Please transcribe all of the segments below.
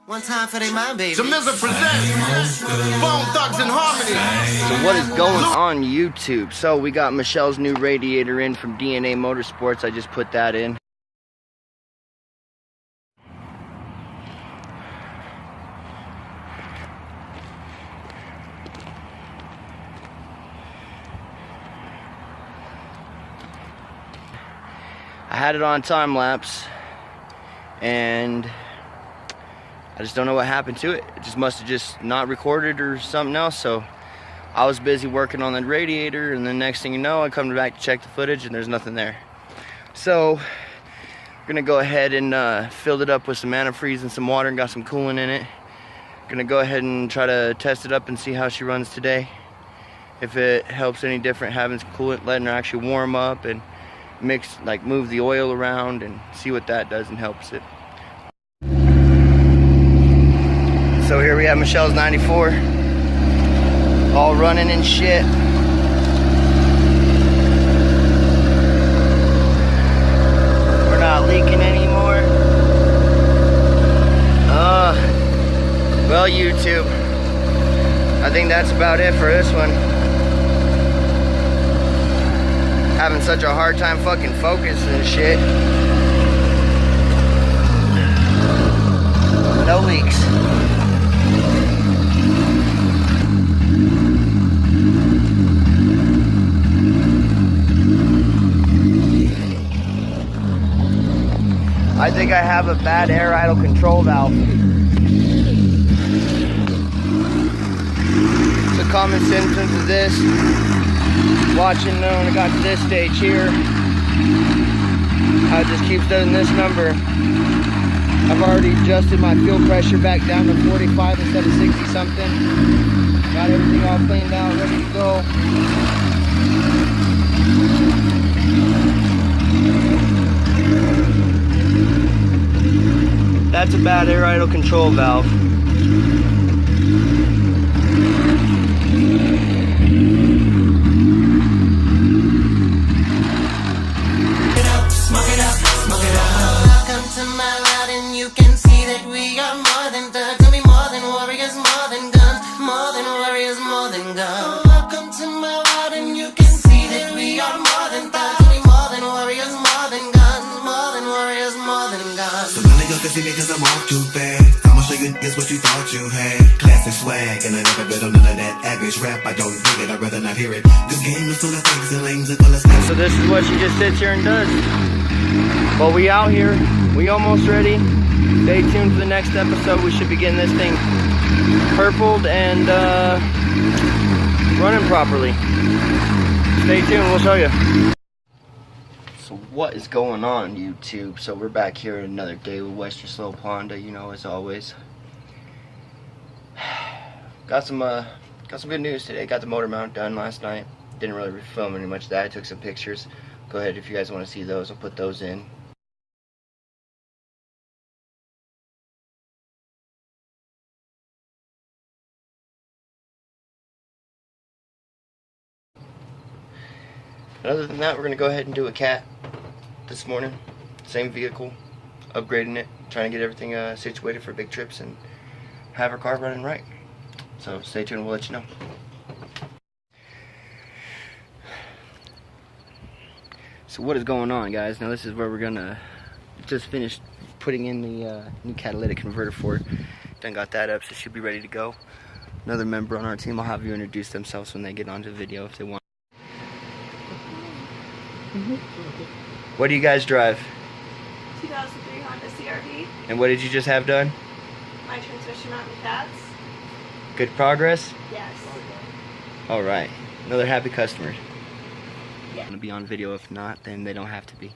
One time for they mind, baby. Jamisa presents Bone Thugs in Harmony. So what is going on YouTube? So we got Michelle's new radiator in from DNA Motorsports. I just put that in. I had it on time lapse and I just don't know what happened to it. It just must have just not recorded or something else. So I was busy working on the radiator, and the next thing you know, I come back to check the footage and there's nothing there. So we're gonna go ahead and fill it up with some antifreeze and some water and got some coolant in it. Gonna go ahead and try to test it up and see how she runs today. If it helps any different having some coolant, letting her actually warm up and mix, like move the oil around and see what that does and helps it. So here we have Michelle's 94, all running and shit. We're not leaking anymore. Well, YouTube, I think that's about it for this one. Having such a hard time fucking focusing and shit. No leaks. I think I have a bad air idle control valve. The common symptoms of this, watching when I got to this stage here, I just keep doing this number. I've already adjusted my fuel pressure back down to 45 instead of 60 something. Got everything all cleaned out, ready to go. That's a bad air idle control valve. Welcome to my world, and you can see that we are more than thugs, and we more than warriors, more than guns, more than warriors, more than guns. Welcome to my world, and you can see that we are more than thugs, and we more than warriors, more than guns, more than warriors, more than guns. So none of y'all can see me cause I'm off too fast. I'ma show you this what you thought you had. Classic swag, and I never bet on none of that average rap. I don't dig it, I'd rather not hear it. This game is full of fakes and lames and full of snakes. So this is what she just sits here and does. Well, we out here, we almost ready. Stay tuned for the next episode. We should be getting this thing purpled and running properly. Stay tuned, we'll show you. So what is going on, YouTube? So we're back here another day with Western Slope Honda, you know, as always. Got some good news today. Got the motor mount done last night. Didn't really film any much of that. I took some pictures. Go ahead if you guys want to see those. I'll put those in. Other than that, we're going to go ahead and do a cat this morning. Same vehicle, upgrading it, trying to get everything situated for big trips and have our car running right. So stay tuned, we'll let you know. So what is going on, guys? Now this is where we're going to just finish putting in the new catalytic converter for it. Done got that up, so it should be ready to go. Another member on our team, I'll have you introduce themselves when they get onto the video if they want. What do you guys drive? 2003 Honda CRV. And what did you just have done? My transmission mountain cats. Good progress? Yes. Alright. Another happy customer. Yeah. Gonna be on video. If not, then they don't have to be.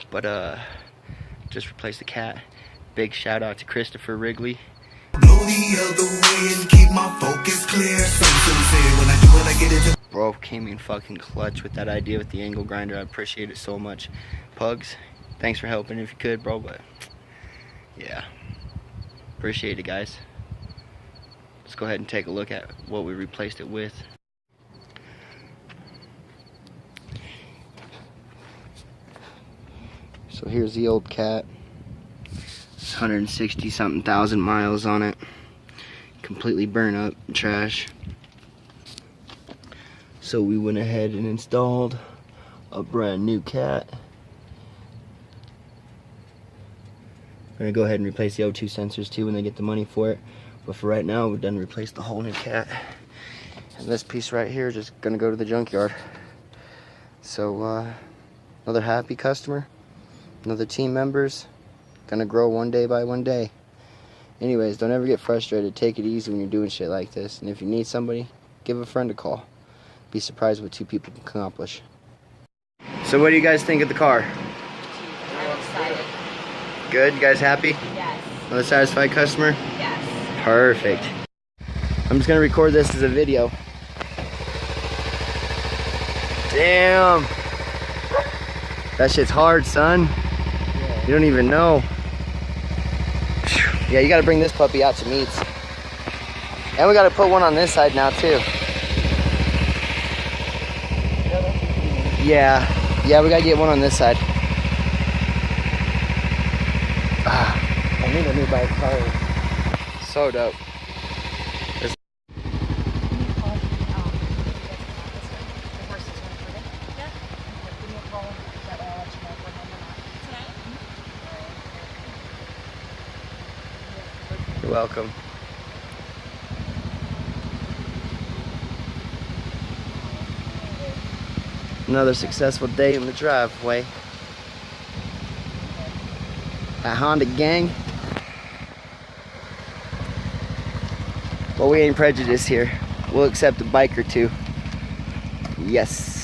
But just replace the cat. Big shout out to Christopher Wrigley. Blow the other way and keep my focus clear. Some say when I do it, I get into. Bro came in fucking clutch with that idea with the angle grinder. I appreciate it so much. Pugs, thanks for helping if you could, bro. But yeah, appreciate it, guys. Let's go ahead and take a look at what we replaced it with. So here's the old cat. So 160 something thousand miles on it. Completely burnt up, trash. So we went ahead and installed a brand new cat. We're gonna go ahead and replace the O2 sensors too when they get the money for it. But for right now, we've done replaced the whole new cat. And this piece right here is just gonna go to the junkyard. So another happy customer, another team members, gonna grow one day by one day. Anyways, don't ever get frustrated. Take it easy when you're doing shit like this. And if you need somebody, give a friend a call. Be surprised what two people can accomplish. So what do you guys think of the car? I'm excited. Good? You guys happy? Yes. Another satisfied customer? Yes. Perfect. I'm just gonna record this as a video. Damn. That shit's hard, son. Yeah. You don't even know. Yeah, you gotta bring this puppy out to meets. And we gotta put one on this side now too. Yeah, we gotta get one on this side. I need a new bike car. So dope. You're welcome. Another successful day in the driveway. That Honda gang. But we ain't prejudiced here. We'll accept a bike or two. Yes.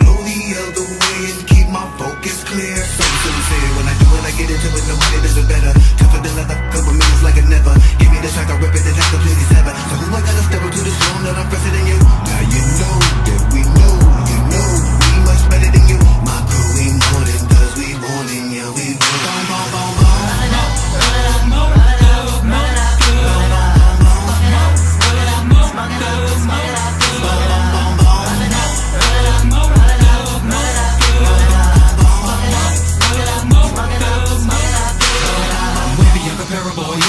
The other way and keep my focus clear. So sincere when I do it, I get into it. Nobody does it better. Tougher than leather, couple minutes like a never. Give me the track, I rip it, and I completely sever. So who I gotta step up to the throne that I'm fresher than you? Now you know that we know, you know we much better than you. My crew we more than cause we wanting, yeah we want. Boom, boom, boom, boom.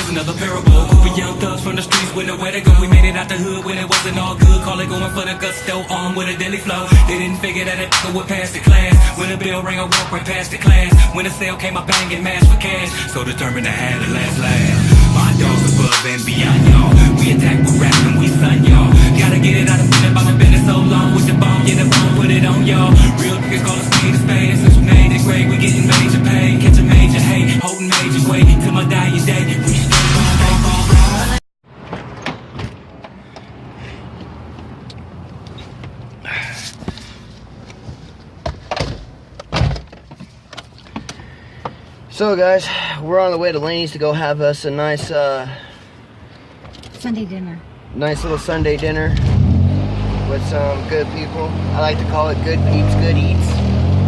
Another parable, group of young thugs from the streets with nowhere to go. We made it out the hood when it wasn't all good. Call it going for the gusto, on with a deadly flow. They didn't figure that it would pass the class. When the bell rang, I walked right past the class. When the sale came, I banging mass for cash. So determined to have the last laugh. My dogs above and beyond y'all. We attack with rap and we son y'all. Gotta get it out of feeling about the business so long. With the bomb, get the bomb, put it on y'all. Real niggas call us spade to spade. Since we made it great, we getting major pay. Catch a major hate, holding major weight. Till my dying day, we stay. So guys, we're on the way to Laney's to go have us a nice Sunday dinner. Nice little Sunday dinner with some good people. I like to call it Good Peeps, Good Eats.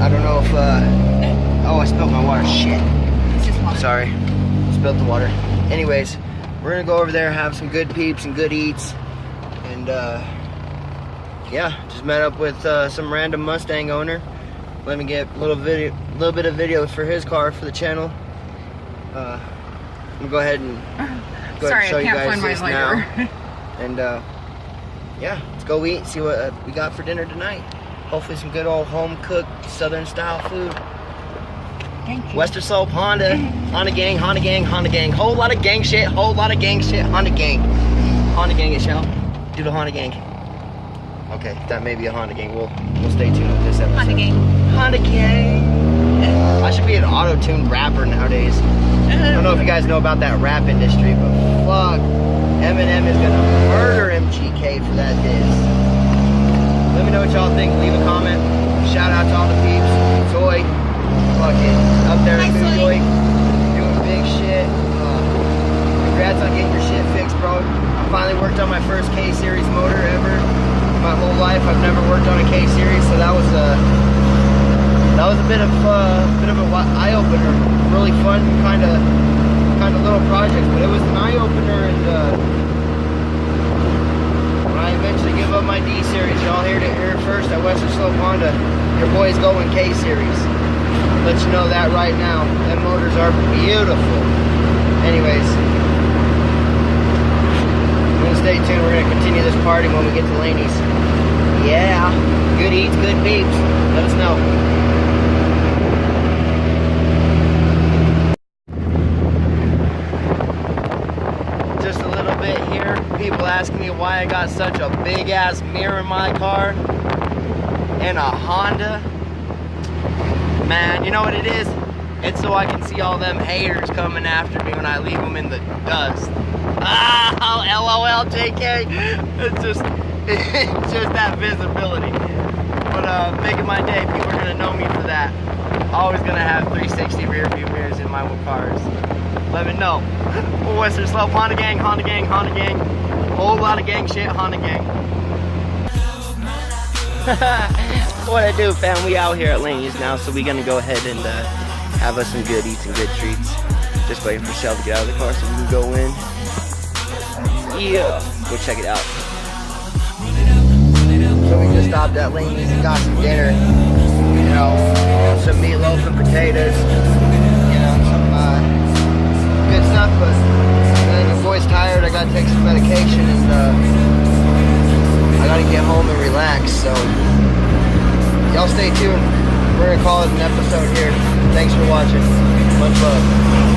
I don't know if oh, I spilled my water. Shit. It's just water. Sorry. Spilled the water. Anyways, we're gonna go over there, have some Good Peeps and Good Eats, and yeah, just met up with some random Mustang owner. Let me get a little bit of video for his car for the channel. I'm gonna go ahead and show you guys this now. And yeah, let's go eat, see what we got for dinner tonight. Hopefully some good old home cooked Southern style food. Thank you. Western Slope, Honda, Honda gang, Honda gang, Honda gang. Whole lot of gang shit, whole lot of gang shit, Honda gang. Honda gang it shall. Do the Honda gang. Okay, that may be a Honda gang. We'll stay tuned with this episode. Honda gang. Honda gang. I should be an auto-tuned rapper nowadays. I don't know if you guys know about that rap industry, but fuck, Eminem is gonna murder MGK for that diss. Let me know what y'all think. Leave a comment. Shout out to all the peeps. Soy, fucking up there in New York, doing big shit. Congrats on getting your shit fixed, bro. I finally worked on my first K-Series motor ever. My whole life I've never worked on a K-Series, so that was that was a bit of an eye opener. Really fun, kind of little project, but it was an eye opener. And when I eventually give up my D series, y'all heard it here first at Western Slope Honda. Your boy's going K series. Let you know that right now. Them motors are beautiful. Anyways, I'm gonna stay tuned. We're gonna continue this party when we get to Laney's. Yeah, good eats, good peeps. Let us know. Just a little bit here. People asking me why I got such a big ass mirror in my car and a Honda. Man, you know what it is? It's so I can see all them haters coming after me when I leave them in the dust. Ah, LOL, JK. It's just that visibility. But making my day, people are gonna know me for that. Always gonna have 360 rear view mirrors in my cars. Let me know. Western Slope, Honda gang, Honda gang, Honda gang. Whole lot of gang shit, Honda gang. What I do, fam, we out here at Laney's now, so we gonna go ahead and have us some good eats and good treats. Just waiting for Shell to get out of the car so we can go in. Yeah, go check it out. So we just stopped at Laney's and got some dinner. You know, some meatloaf and potatoes. You know, some good stuff, but the boy's tired. I gotta take some medication and I gotta get home and relax, so y'all stay tuned. We're gonna call it an episode here. Thanks for watching. Much love.